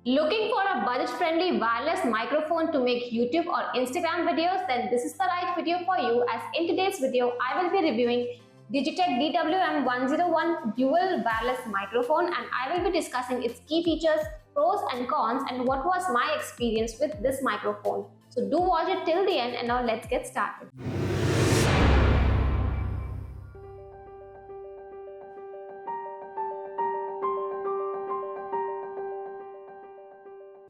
Looking for a budget-friendly wireless microphone to make YouTube or Instagram videos? Then this is the right video for you, as in today's video I will be reviewing Digitek DWM101 dual wireless microphone, and I will be discussing its key features, pros and cons, and what was my experience with this microphone. So do watch it till the end, and now let's get started.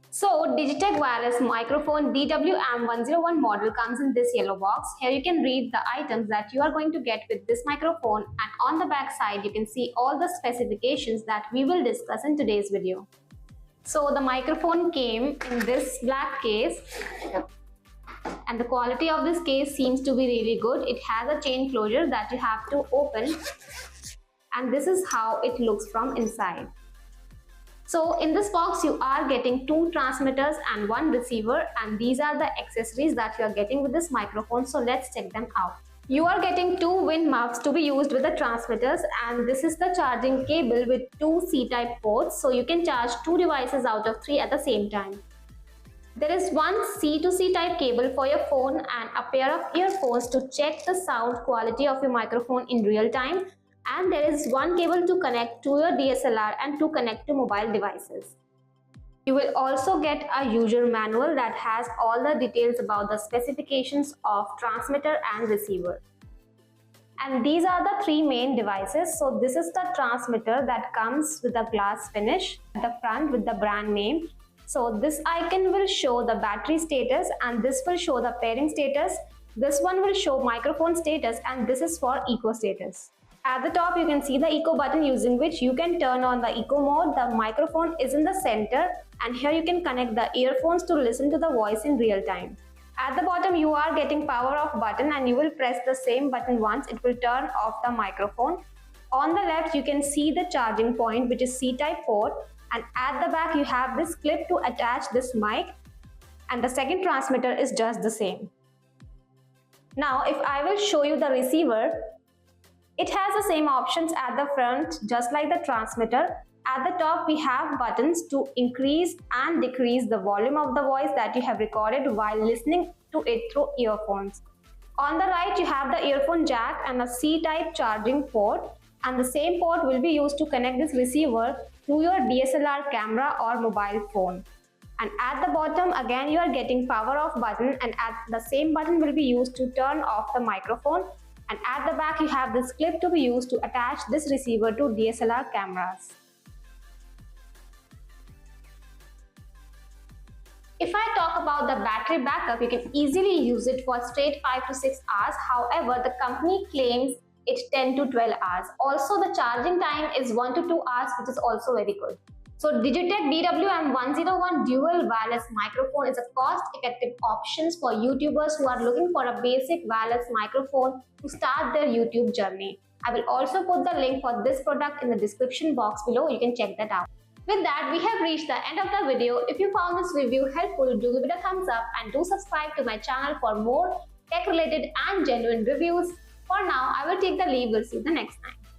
So Digitek Wireless Microphone DWM101 model comes in this yellow box. Here you can read the items that you are going to get with this microphone, and on the back side you can see all the specifications that we will discuss in today's video. So the microphone came in this black case, and the quality of this case seems to be really good. It has a chain closure that you have to open, and this is how it looks from inside. So in this box you are getting 2 transmitters and 1 receiver, and these are the accessories that you are getting with this microphone. So let's check them out. You are getting 2 wind muffs to be used with the transmitters, and this is the charging cable with 2 C-type ports, so you can charge 2 devices out of 3 at the same time. There is 1 C to C type cable for your phone and a pair of earphones to check the sound quality of your microphone in real time. And there is 1 cable to connect to your DSLR and to connect to mobile devices. You will also get a user manual that has all the details about the specifications of transmitter and receiver. And these are the 3 main devices. So this is the transmitter that comes with a glass finish at the front with the brand name. So this icon will show the battery status, and this will show the pairing status. This one will show microphone status, and this is for eco status. At the top you can see the eco button, using which you can turn on the eco mode. The microphone is in the center, and here you can connect the earphones to listen to the voice in real time. At the bottom you are getting power off button, and you will press the same button once, it will turn off the microphone. On the left you can see the charging point, which is C-type port, and at the back you have this clip to attach this mic, and the second transmitter is just the same. Now if I will show you the receiver, it has the same options at the front just like the transmitter. At the top we have buttons to increase and decrease the volume of the voice that you have recorded while listening to it through earphones. On the right you have the earphone jack and a C-type charging port, and the same port will be used to connect this receiver to your DSLR camera or mobile phone. And at the bottom again you are getting power off button, and at the same button will be used to turn off the microphone. And at the back you have this clip to be used to attach this receiver to DSLR cameras. If I talk about the battery backup, you can easily use it for straight 5 to 6 hours. However, the company claims it 10 to 12 hours. Also, the charging time is 1 to 2 hours, which is also very good. So Digitek DWM101 dual wireless microphone is a cost-effective option for YouTubers who are looking for a basic wireless microphone to start their YouTube journey. I will also put the link for this product in the description box below. You can check that out. With that, we have reached the end of the video. If you found this review helpful, do give it a thumbs up and do subscribe to my channel for more tech-related and genuine reviews. For now, I will take the leave. We'll see you the next time.